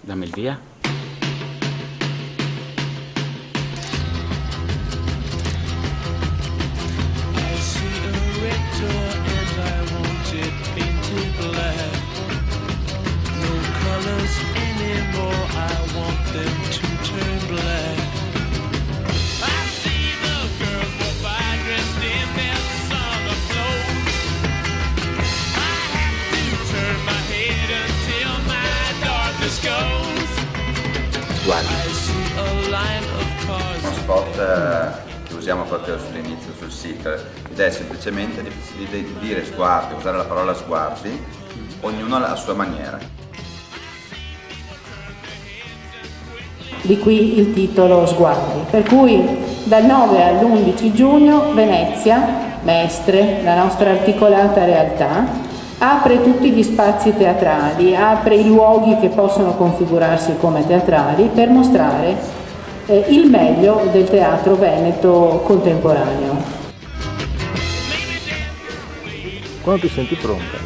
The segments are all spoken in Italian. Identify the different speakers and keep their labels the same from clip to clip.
Speaker 1: Dammi il via.
Speaker 2: Guardi.
Speaker 3: Uno spot che usiamo proprio sull'inizio, sul sito, ed è semplicemente di dire sguardi, usare la parola sguardi, ognuno alla sua maniera.
Speaker 4: Di qui il titolo Sguardi, per cui dal 9 all'11 giugno Venezia, Mestre, la nostra articolata realtà, apre tutti gli spazi teatrali, apre i luoghi che possono configurarsi come teatrali per mostrare il meglio del teatro veneto contemporaneo.
Speaker 2: Quando ti senti pronta?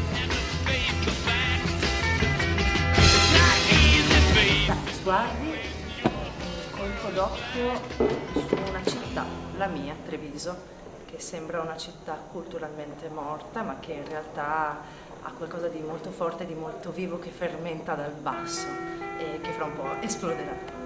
Speaker 5: Sguardi, un colpo d'occhio su una città, la mia, Treviso, che sembra una città culturalmente morta, ma che in realtà ha qualcosa di molto forte, di molto vivo, che fermenta dal basso e che fra un po' esploderà.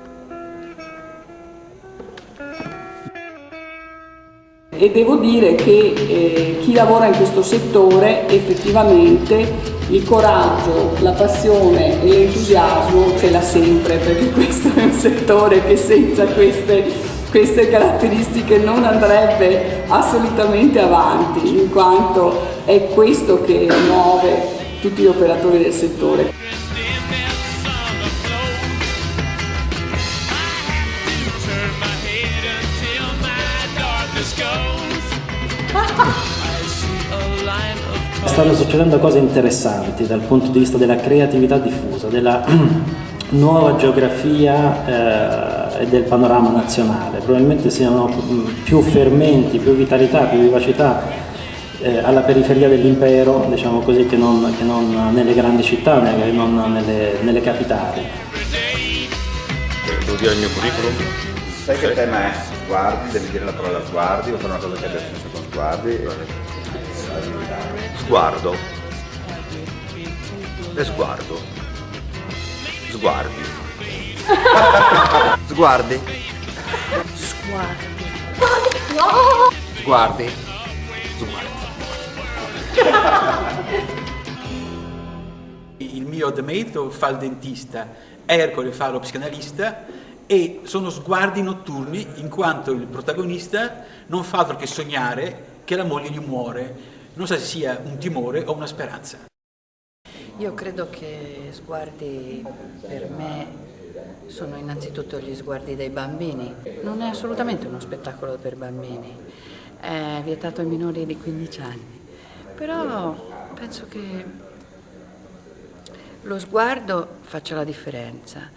Speaker 6: E devo dire che chi lavora in questo settore effettivamente il coraggio, la passione e l'entusiasmo ce l'ha sempre, perché questo è un settore che senza queste caratteristiche non andrebbe assolutamente avanti, in quanto è questo che muove tutti gli operatori del settore.
Speaker 7: Stanno succedendo cose interessanti dal punto di vista della creatività diffusa, della nuova geografia e del panorama nazionale. Probabilmente siano più fermenti, più vitalità, più vivacità alla periferia dell'impero, diciamo così, che non nelle grandi città, che non nelle capitali.
Speaker 2: Devo dire il mio curriculum?
Speaker 3: Sai che il tema è sguardi, devi dire la parola sguardi o fare una cosa che abbia senso con sguardi.
Speaker 2: Sguardo. E sguardo. Sguardi. Sguardi. Sguardi. Sguardi.
Speaker 8: Il mio Admeto fa il dentista, Ercole fa lo psicanalista e sono sguardi notturni in quanto il protagonista non fa altro che sognare che la moglie gli muore. Non so se sia un timore o una speranza.
Speaker 5: Io credo che sguardi per me sono innanzitutto gli sguardi dei bambini. Non è assolutamente uno spettacolo per bambini, è vietato ai minori di 15 anni. Però penso che lo sguardo faccia la differenza.